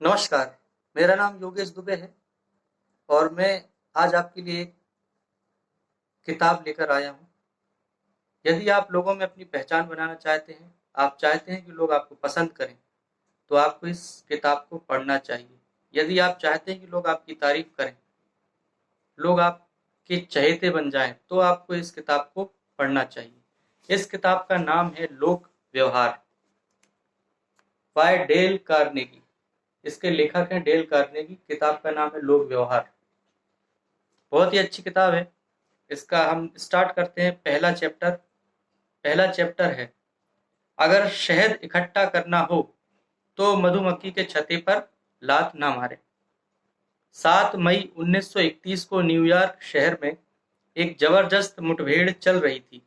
नमस्कार, मेरा नाम योगेश दुबे है और मैं आज आपके लिए एक किताब लेकर आया हूँ। यदि आप लोगों में अपनी पहचान बनाना चाहते हैं, आप चाहते हैं कि लोग आपको पसंद करें, तो आपको इस किताब को पढ़ना चाहिए। यदि आप चाहते हैं कि लोग आपकी तारीफ करें, लोग आपके चहेते बन जाएं, तो आपको इस किताब को पढ़ना चाहिए। इस किताब का नाम है लोक व्यवहार बाय डेल कार्नेगी। इसके लेखक हैं डेल कार्नेगी। किताब का नाम है लोक व्यवहार। बहुत ही अच्छी किताब है। इसका हम स्टार्ट करते हैं। पहला चैप्टर है, अगर शहद इकट्ठा करना हो तो मधुमक्खी के छत्ते पर लात ना मारे। 7 मई 1931 को न्यूयॉर्क शहर में एक जबरदस्त मुठभेड़ चल रही थी।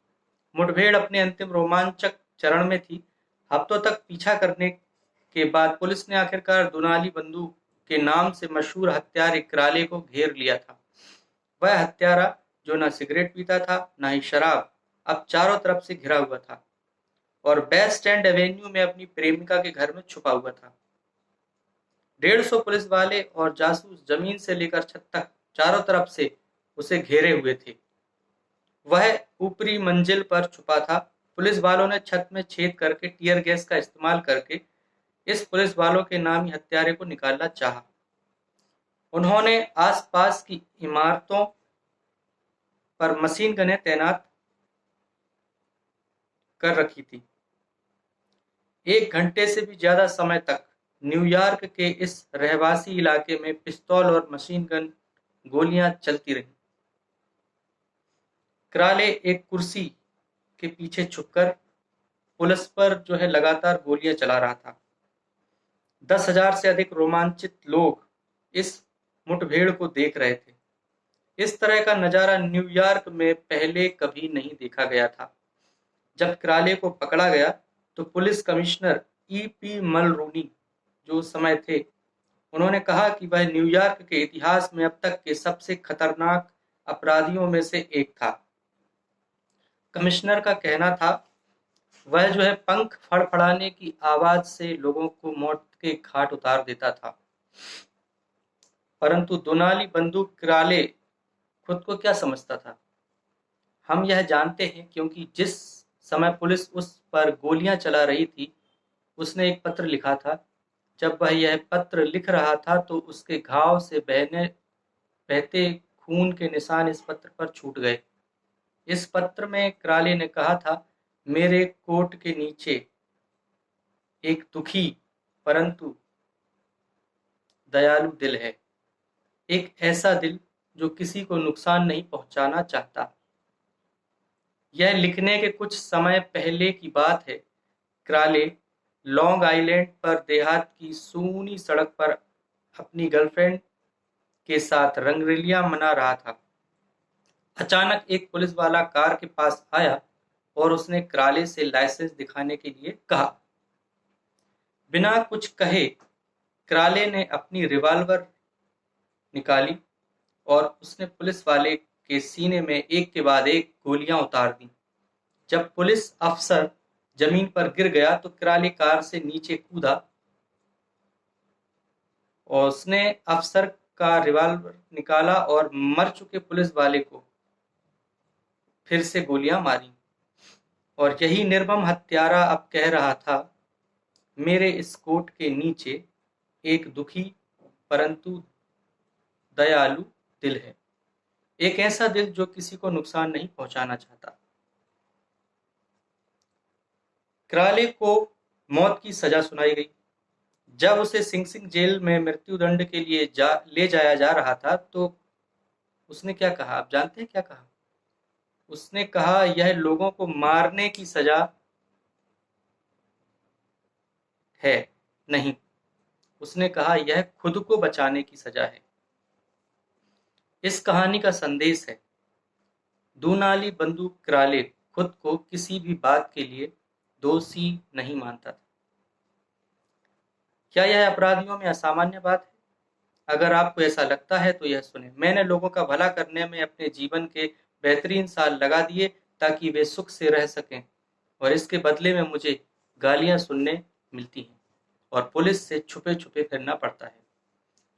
मुठभेड़ अपने अंतिम रोमांचक चरण में थी। हफ्तों तक पीछा करने के बाद पुलिस ने आखिरकार दुनाली बंदूक के नाम से मशहूर हत्यारे क्राले को घेर लिया था। वह हत्यारा जो न सिगरेट पीता था न ही शराब, अब चारों तरफ से घिरा हुआ था और वेस्ट एंड एवेन्यू में अपनी प्रेमिका के घर में छुपा हुआ था। 150 पुलिस वाले और जासूस जमीन से लेकर छत तक चारों तरफ से उसे घेरे हुए थे। वह ऊपरी मंजिल पर छुपा था। पुलिस वालों ने छत में छेद करके टीयर गैस का इस्तेमाल करके इस पुलिस वालों के नामी हत्यारे को निकालना चाहा। उन्होंने आसपास की इमारतों पर मशीन गनें तैनात कर रखी थी। 1 घंटे से भी ज्यादा समय तक न्यूयॉर्क के इस रहवासी इलाके में पिस्तौल और मशीन गन गोलियां चलती रहीं। क्राले एक कुर्सी के पीछे छुपकर पुलिस पर लगातार गोलियां चला रहा था। 10,000 से अधिक रोमांचित लोग इस मुठभेड़ को देख रहे थे। इस तरह का नजारा न्यूयॉर्क में पहले कभी नहीं देखा गया था। जब क्राले को पकड़ा गया तो पुलिस कमिश्नर E.P. मलरूनी जो उस समय थे, उन्होंने कहा कि वह न्यूयॉर्क के इतिहास में अब तक के सबसे खतरनाक अपराधियों में से एक था। कमिश्नर का कहना था, वह पंख फड़फड़ाने की आवाज से लोगों को मौत के घाट उतार देता था। परंतु दुनाली बंदूक क्राले खुद को क्या समझता था? हम यह जानते हैं क्योंकि जिस समय पुलिस उस पर गोलियां चला रही थी, उसने एक पत्र लिखा था। जब वह यह पत्र लिख रहा था तो उसके घाव से बहते खून के निशान इस पत्र पर छूट गए। इस पत्र में क्राले ने कहा था, मेरे कोट के नीचे एक दुखी परंतु दयालु दिल है, एक ऐसा दिल जो किसी को नुकसान नहीं पहुंचाना चाहता। यह लिखने के कुछ समय पहले की बात है। क्राले लॉन्ग आइलैंड पर देहात की सूनी सड़क पर अपनी गर्लफ्रेंड के साथ रंगरलियां मना रहा था। अचानक एक पुलिस वाला कार के पास आया और उसने क्राले से लाइसेंस दिखाने के लिए कहा। बिना कुछ कहे क्राले ने अपनी रिवॉल्वर निकाली और उसने पुलिस वाले के सीने में एक के बाद एक गोलियां उतार दी। जब पुलिस अफसर जमीन पर गिर गया तो क्राले कार से नीचे कूदा और उसने अफसर का रिवॉल्वर निकाला और मर चुके पुलिस वाले को फिर से गोलियां मारी। और यही निर्मम हत्यारा अब कह रहा था, मेरे इस कोट के नीचे एक दुखी परंतु दयालु दिल है, एक ऐसा दिल जो किसी को नुकसान नहीं पहुंचाना चाहता। क्राले को मौत की सजा सुनाई गई। जब उसे सिंग सिंग जेल में मृत्युदंड के लिए ले जाया जा रहा था तो उसने क्या कहा? आप जानते हैं क्या कहा? उसने कहा, यह लोगों को मारने की सजा है नहीं, उसने कहा यह खुद को बचाने की सजा है। इस कहानी का संदेश है, दूनाली बंदूक क्राले खुद को किसी भी बात के लिए दोषी नहीं मानता था। क्या यह अपराधियों में असामान्य बात है? अगर आपको ऐसा लगता है तो यह सुने। मैंने लोगों का भला करने में अपने जीवन के बेहतरीन साल लगा दिए ताकि वे सुख से रह सकें और इसके बदले में मुझे गालियां सुनने मिलती हैं। और पुलिस से छुपे छुपे फिरना पड़ता है।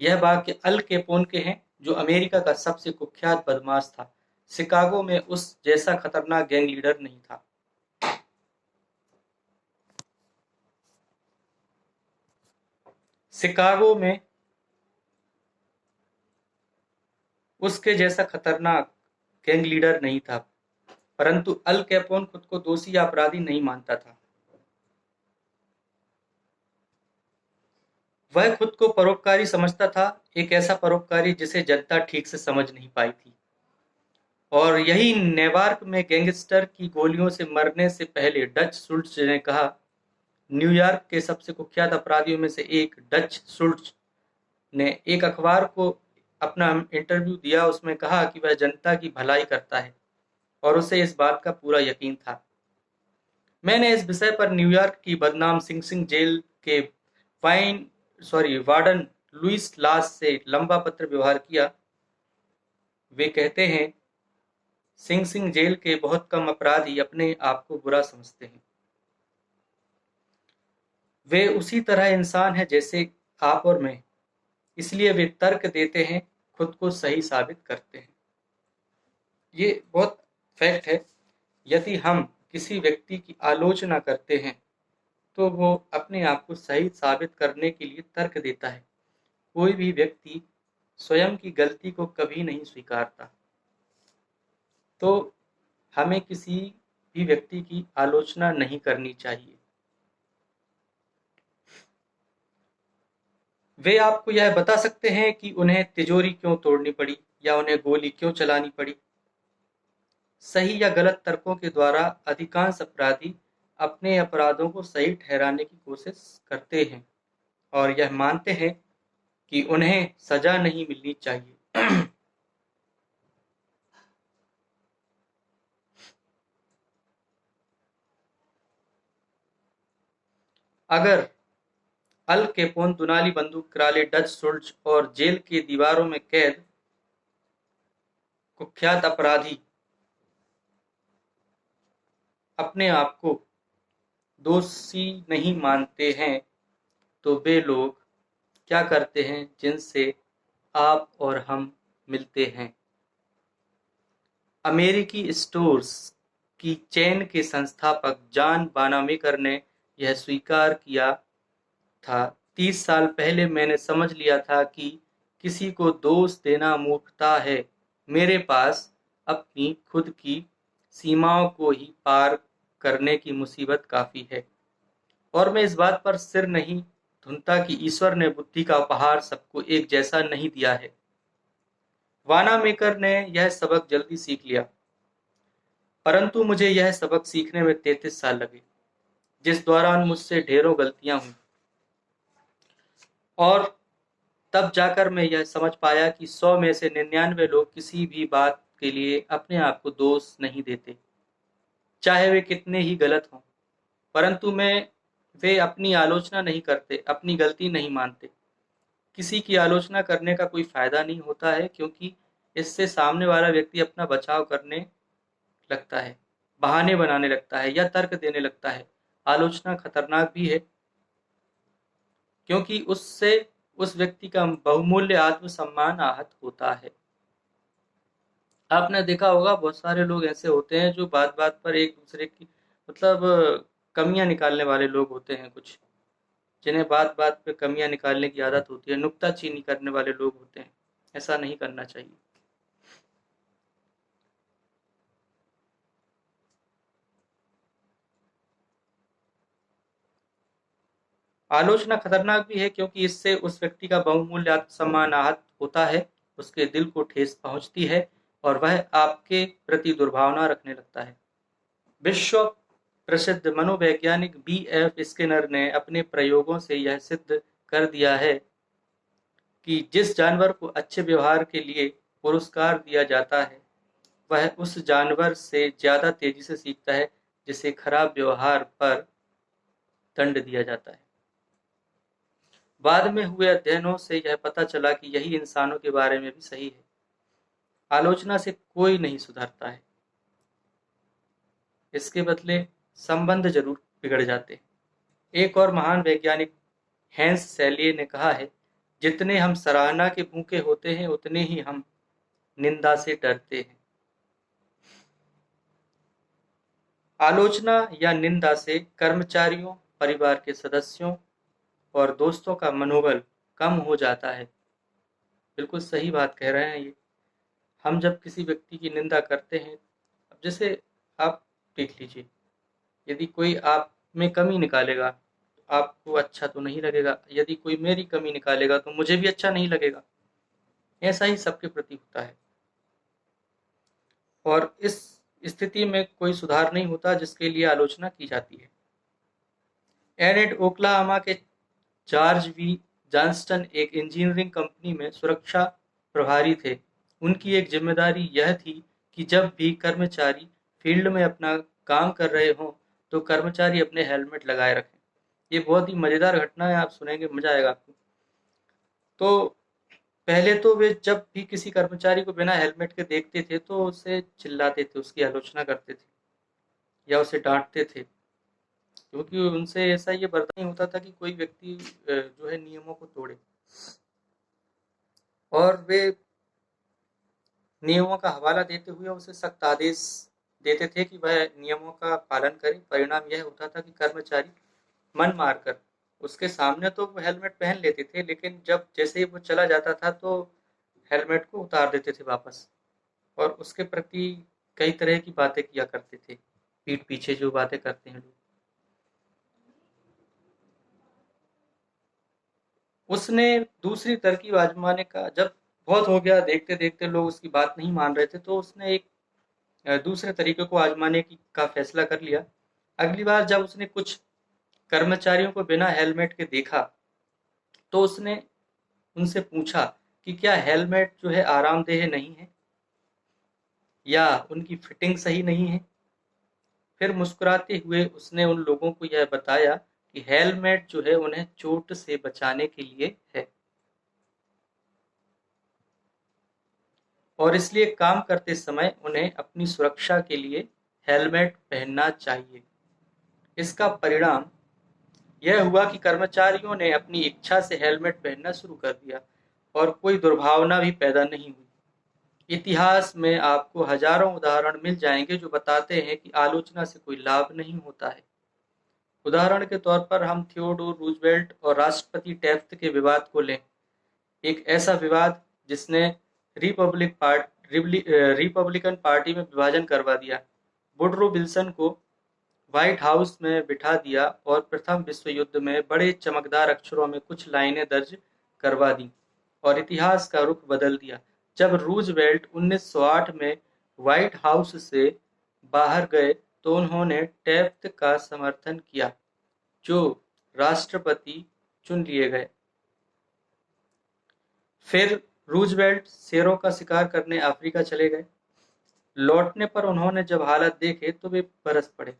यह वाक्य अल कैपोन के हैं, जो अमेरिका का सबसे कुख्यात बदमाश था। शिकागो में उस जैसा खतरनाक गैंग लीडर नहीं था। शिकागो में उसके जैसा खतरनाक गैंग लीडर नहीं था, परंतु अल कैपोन खुद को दोषी या अपराधी नहीं मानता था। वह खुद को परोपकारी समझता था, एक ऐसा परोपकारी जिसे जनता ठीक से समझ नहीं पाई थी। और यही नेवार्क में गैंगस्टर की गोलियों से मरने से पहले डच शुल्ट्ज ने कहा। न्यूयॉर्क के सबसे कुख्यात अपराधियों में से एक डच शुल्ट्ज ने एक अखबार को अपना इंटरव्यू दिया। उसमें कहा कि वह जनता की भलाई करता है और उसे इस बात का पूरा यकीन था। मैंने इस विषय पर न्यूयॉर्क की बदनाम सिंग सिंग जेल के वार्डन लुइस लास से लंबा पत्र व्यवहार किया। वे कहते हैं, सिंग सिंग जेल के बहुत कम अपराधी अपने आप को बुरा समझते हैं। वे उसी तरह इंसान हैं जैसे आप और मैं, इसलिए वे तर्क देते हैं, खुद को सही साबित करते हैं। ये बहुत फैक्ट है। यदि हम किसी व्यक्ति की आलोचना करते हैं तो वो अपने आप को सही साबित करने के लिए तर्क देता है। कोई भी व्यक्ति स्वयं की गलती को कभी नहीं स्वीकारता। तो हमें किसी भी व्यक्ति की आलोचना नहीं करनी चाहिए। वे आपको यह बता सकते हैं कि उन्हें तिजोरी क्यों तोड़नी पड़ी या उन्हें गोली क्यों चलानी पड़ी। सही या गलत तर्कों के द्वारा अधिकांश अपराधी अपने अपराधों को सही ठहराने की कोशिश करते हैं और यह मानते हैं कि उन्हें सजा नहीं मिलनी चाहिए। अगर अल कैपोन दुनाली बंदूक कराले डच शुल्ट्ज और जेल की दीवारों में कैद कुख्यात अपराधी अपने आप को दोषी नहीं मानते हैं, तो वे लोग क्या करते हैं जिनसे आप और हम मिलते हैं। अमेरिकी स्टोर्स की चेन के संस्थापक जॉन वानामेकर ने यह स्वीकार किया था। 30 साल पहले मैंने समझ लिया था कि किसी को दोष देना मूर्खता है। मेरे पास अपनी खुद की सीमाओं को ही पार करने की मुसीबत काफी है, और मैं इस बात पर सिर नहीं धुनता कि ईश्वर ने बुद्धि का उपहार सबको एक जैसा नहीं दिया है। वानामेकर ने यह सबक जल्दी सीख लिया, परंतु मुझे यह सबक सीखने में 33 साल लगे, जिस दौरान मुझसे ढेरों गलतियां हुई। और तब जाकर मैं यह समझ पाया कि 100 में से 99 लोग किसी भी बात के लिए अपने आप को दोष नहीं देते, चाहे वे कितने ही गलत हों। परंतु वे अपनी आलोचना नहीं करते, अपनी गलती नहीं मानते। किसी की आलोचना करने का कोई फायदा नहीं होता है, क्योंकि इससे सामने वाला व्यक्ति अपना बचाव करने लगता है, बहाने बनाने लगता है या तर्क देने लगता है। आलोचना खतरनाक भी है, क्योंकि उससे उस व्यक्ति का बहुमूल्य आत्मसम्मान आहत होता है। आपने देखा होगा, बहुत सारे लोग ऐसे होते हैं जो बात बात पर एक दूसरे की कमियां निकालने वाले लोग होते हैं। कुछ जिन्हें बात बात पे कमियां निकालने की आदत होती है, नुक्ताचीनी करने वाले लोग होते हैं। ऐसा नहीं करना चाहिए। आलोचना खतरनाक भी है, क्योंकि इससे उस व्यक्ति का बहुमूल्य आत्मसम्मान आहत होता है, उसके दिल को ठेस पहुंचती है और वह आपके प्रति दुर्भावना रखने लगता है। विश्व प्रसिद्ध मनोवैज्ञानिक B.F. स्किनर ने अपने प्रयोगों से यह सिद्ध कर दिया है कि जिस जानवर को अच्छे व्यवहार के लिए पुरस्कार दिया जाता है, वह उस जानवर से ज्यादा तेजी से सीखता है जिसे खराब व्यवहार पर दंड दिया जाता है। बाद में हुए अध्ययनों से यह पता चला कि यही इंसानों के बारे में भी सही है। आलोचना से कोई नहीं सुधरता है, इसके बदले संबंध जरूर बिगड़ जाते हैं। एक और महान वैज्ञानिक हैंस सैलिए ने कहा है, जितने हम सराहना के भूखे होते हैं उतने ही हम निंदा से डरते हैं। आलोचना या निंदा से कर्मचारियों, परिवार के सदस्यों और दोस्तों का मनोबल कम हो जाता है। बिल्कुल सही बात कह रहे हैं ये। हम जब किसी व्यक्ति की निंदा करते हैं, अब जैसे आप देख लीजिए, यदि कोई आप में कमी निकालेगा तो आपको अच्छा तो नहीं लगेगा, यदि कोई मेरी कमी निकालेगा तो मुझे भी अच्छा नहीं लगेगा। ऐसा ही सबके प्रति होता है और इस स्थिति में कोई सुधार नहीं होता जिसके लिए आलोचना की जाती है। एनेट ओक्लाहोमा के जॉर्ज वी जॉनस्टन एक इंजीनियरिंग कंपनी में सुरक्षा प्रभारी थे। उनकी एक जिम्मेदारी यह थी कि जब भी कर्मचारी फील्ड में अपना काम कर रहे हों तो कर्मचारी अपने हेलमेट लगाए रखें। ये बहुत ही मज़ेदार घटना है, आप सुनेंगे मजा आएगा आपको। तो पहले तो वे जब भी किसी कर्मचारी को बिना हेलमेट के देखते थे तो उसे चिल्लाते थे, उसकी आलोचना करते थे या उसे डांटते थे, क्योंकि उनसे ऐसा ये बर्दाश्त नहीं होता था कि कोई व्यक्ति जो है नियमों को तोड़े। और वे नियमों का हवाला देते हुए उसे सख्त आदेश देते थे कि वह नियमों का पालन करे। परिणाम यह होता था कि कर्मचारी मन मारकर उसके सामने तो वो हेलमेट पहन लेते थे, लेकिन जब जैसे ही वो चला जाता था तो हेलमेट को उतार देते थे वापस और उसके प्रति कई तरह की बातें किया करते थे, पीठ पीछे जो बातें करते हैं लोग। उसने दूसरी तरकीब आजमाने का, जब बहुत हो गया, देखते देखते लोग उसकी बात नहीं मान रहे थे, तो उसने एक दूसरे तरीके को आजमाने की का फैसला कर लिया। अगली बार जब उसने कुछ कर्मचारियों को बिना हेलमेट के देखा तो उसने उनसे पूछा कि क्या हेलमेट जो है आरामदेह नहीं है या उनकी फिटिंग सही नहीं है। फिर मुस्कुराते हुए उसने उन लोगों को यह बताया कि हेलमेट जो है उन्हें चोट से बचाने के लिए है और इसलिए काम करते समय उन्हें अपनी सुरक्षा के लिए हेलमेट पहनना चाहिए। इसका परिणाम यह हुआ कि कर्मचारियों ने अपनी इच्छा से हेलमेट पहनना शुरू कर दिया और कोई दुर्भावना भी पैदा नहीं हुई। इतिहास में आपको हजारों उदाहरण मिल जाएंगे जो बताते हैं कि आलोचना से कोई लाभ नहीं होता है। उदाहरण के तौर पर हम थियोडोर रूजवेल्ट और राष्ट्रपति टैफ्ट के विवाद को लें। एक ऐसा विवाद जिसने रिपब्लिकन पार्टी में विभाजन करवा दिया। वुडरो विल्सन को व्हाइट हाउस में बिठा दिया और प्रथम विश्व युद्ध में बड़े चमकदार अक्षरों में कुछ लाइनें दर्ज करवा दी और इतिहास का रुख बदल दिया। जब रूजवेल्ट 1908 में व्हाइट हाउस से बाहर गए तो उन्होंने टैफ्ट का समर्थन किया, जो राष्ट्रपति चुन लिए गए। फिर रूजवेल्ट शेरों का शिकार करने अफ्रीका चले गए। लौटने पर उन्होंने जब हालात देखे तो वे बरस पड़े।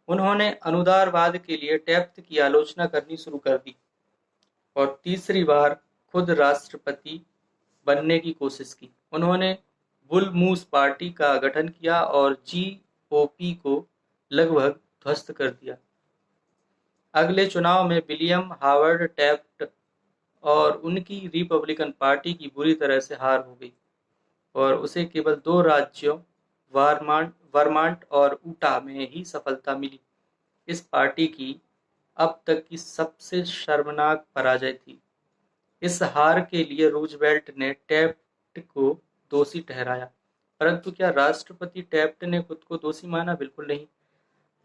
उन्होंने अनुदारवाद के लिए टैफ्ट की आलोचना करनी शुरू कर दी और तीसरी बार खुद राष्ट्रपति बनने की कोशिश की। उन्होंने बुल मूस पार्टी का गठन किया और जीओपी को लगभग ध्वस्त कर दिया। अगले चुनाव में विलियम हावर्ड टैफ्ट और उनकी रिपब्लिकन पार्टी की बुरी तरह से हार हो गई और उसे केवल 2 राज्यों वर्मांट और ऊटा में ही सफलता मिली। इस पार्टी की अब तक की सबसे शर्मनाक पराजय थी। इस हार के लिए रूजवेल्ट ने टैफ्ट को दोषी ठहराया, परंतु क्या राष्ट्रपति टैफ्ट ने खुद को दोषी माना? बिल्कुल नहीं।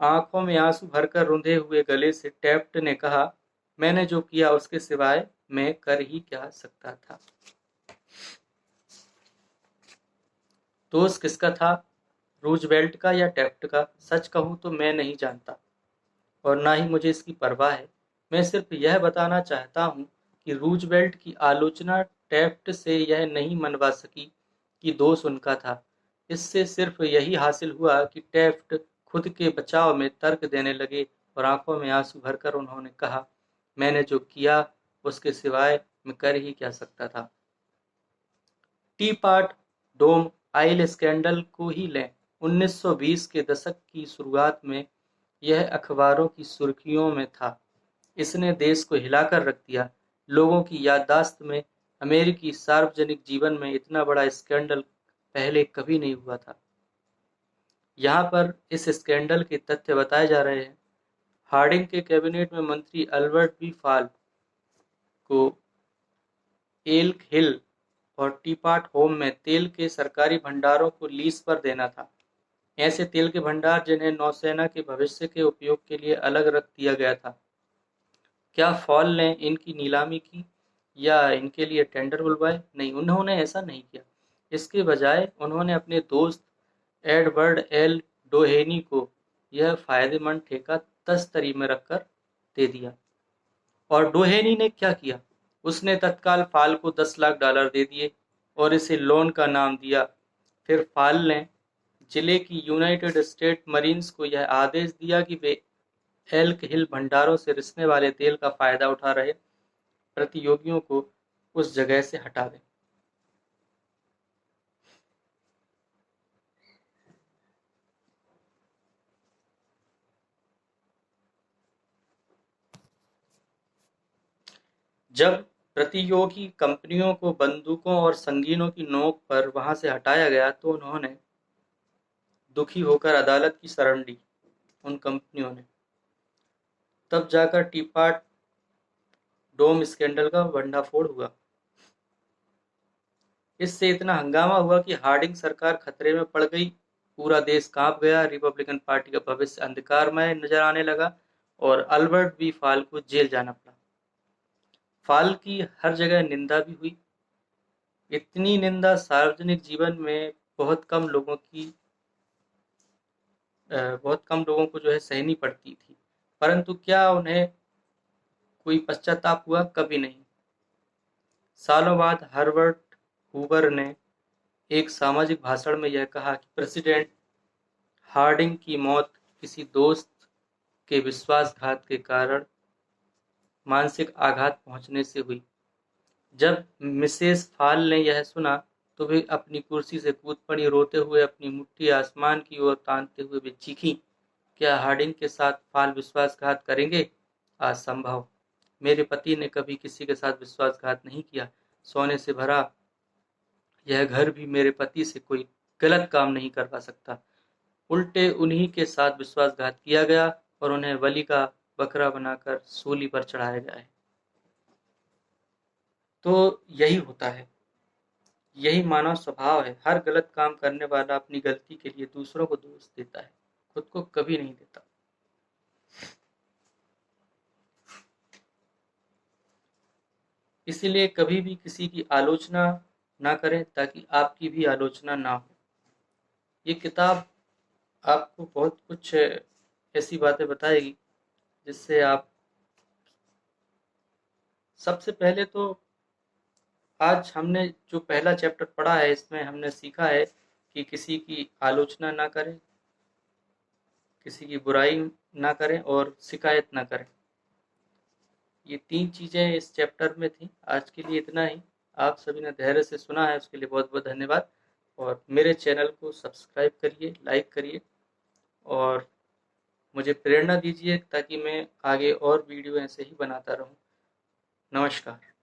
आंखों में आंसू भरकर रुंधे हुए गले से टैफ्ट ने कहा, मैंने जो किया उसके सिवाय मैं कर ही क्या सकता था। दोष किसका था, रूजवेल्ट का या टैफ्ट का? सच कहूं तो मैं नहीं जानता और ना ही मुझे इसकी परवाह है। मैं सिर्फ यह बताना चाहता हूं कि रूजवेल्ट की आलोचना टैफ्ट से यह नहीं मनवा सकी कि दोष उनका था। इससे सिर्फ यही हासिल हुआ कि टैफ्ट खुद के बचाव में तर्क देने लगे और आंखों में आंसू भरकर उन्होंने कहा, मैंने जो किया उसके सिवाय मैं कर ही क्या सकता था। टी पार्ट डोम आइल स्कैंडल को ही लें। 1920 के दशक की शुरुआत में यह अखबारों की सुर्खियों में था। इसने देश को हिलाकर रख दिया। लोगों की याददाश्त में अमेरिकी सार्वजनिक जीवन में इतना बड़ा स्कैंडल पहले कभी नहीं हुआ था। यहाँ पर इस स्कैंडल के तथ्य बताए जा रहे हैं। हार्डिंग के कैबिनेट में मंत्री अल्बर्ट बी फाल को एल्क हिल और टीपाट होम में तेल के सरकारी भंडारों को लीज पर देना था। ऐसे तेल के भंडार जिन्हें नौसेना के भविष्य के उपयोग के लिए अलग रख दिया गया था। क्या फॉल ने इनकी नीलामी की या इनके लिए टेंडर बुलवाए? नहीं, उन्होंने ऐसा नहीं किया। इसके बजाय उन्होंने अपने दोस्त एडवर्ड एल डोहेनी को यह फायदेमंद ठेका तस्तरी में रखकर दे दिया। और डोहेनी ने क्या किया? उसने तत्काल फाल को $10 लाख दे दिए और इसे लोन का नाम दिया। फिर फाल ने जिले की यूनाइटेड स्टेट मरीन्स को यह आदेश दिया कि वे एल्क हिल भंडारों से रिसने वाले तेल का फायदा उठा रहे प्रतियोगियों को उस जगह से हटा दें। जब प्रतियोगी कंपनियों को बंदूकों और संगीनों की नोक पर वहां से हटाया गया तो उन्होंने दुखी होकर अदालत की शरण ली। उन कंपनियों ने तब जाकर टीपाट डोम स्कैंडल का भंडाफोड़ हुआ। इससे इतना हंगामा हुआ कि हार्डिंग सरकार खतरे में पड़ गई। पूरा देश कांप गया। रिपब्लिकन पार्टी का भविष्य अंधकारमय नजर आने लगा और अल्बर्ट बी फाल को जेल जाना पड़ा। फाल की हर जगह निंदा भी हुई। इतनी निंदा सार्वजनिक जीवन में बहुत कम लोगों को जो है सहनी पड़ती थी। परंतु क्या उन्हें कोई पश्चाताप हुआ? कभी नहीं। सालों बाद हर्बर्ट हूवर ने एक सामाजिक भाषण में यह कहा कि प्रेसिडेंट हार्डिंग की मौत किसी दोस्त के विश्वासघात के कारण मानसिक आघात पहुंचने से हुई। जब मिसेस फाल ने यह सुना तो वे अपनी कुर्सी से कूद पड़ी। रोते हुए अपनी मुट्ठी आसमान की ओर तानते हुए वे चीखी, क्या हार्डिंग के साथ फाल विश्वासघात करेंगे? असंभव। मेरे पति ने कभी किसी के साथ विश्वासघात नहीं किया। सोने से भरा यह घर भी मेरे पति से कोई गलत काम नहीं करवा सकता। उल्टे उन्हीं के साथ विश्वासघात किया गया और उन्हें बलि का बकरा बनाकर सूली पर चढ़ाया जाए। तो यही होता है, यही मानव स्वभाव है। हर गलत काम करने वाला अपनी गलती के लिए दूसरों को दोष देता है, खुद को कभी नहीं देता। इसीलिए कभी भी किसी की आलोचना ना करें ताकि आपकी भी आलोचना ना हो। ये किताब आपको बहुत कुछ ऐसी बातें बताएगी जिससे आप सबसे पहले तो आज हमने जो पहला चैप्टर पढ़ा है इसमें हमने सीखा है कि किसी की आलोचना ना करें, किसी की बुराई ना करें और शिकायत ना करें। ये 3 चीज़ें इस चैप्टर में थी। आज के लिए इतना ही। आप सभी ने धैर्य से सुना है उसके लिए बहुत बहुत धन्यवाद। और मेरे चैनल को सब्सक्राइब करिए, लाइक करिए और मुझे प्रेरणा दीजिए ताकि मैं आगे और वीडियो ऐसे ही बनाता रहूं। नमस्कार।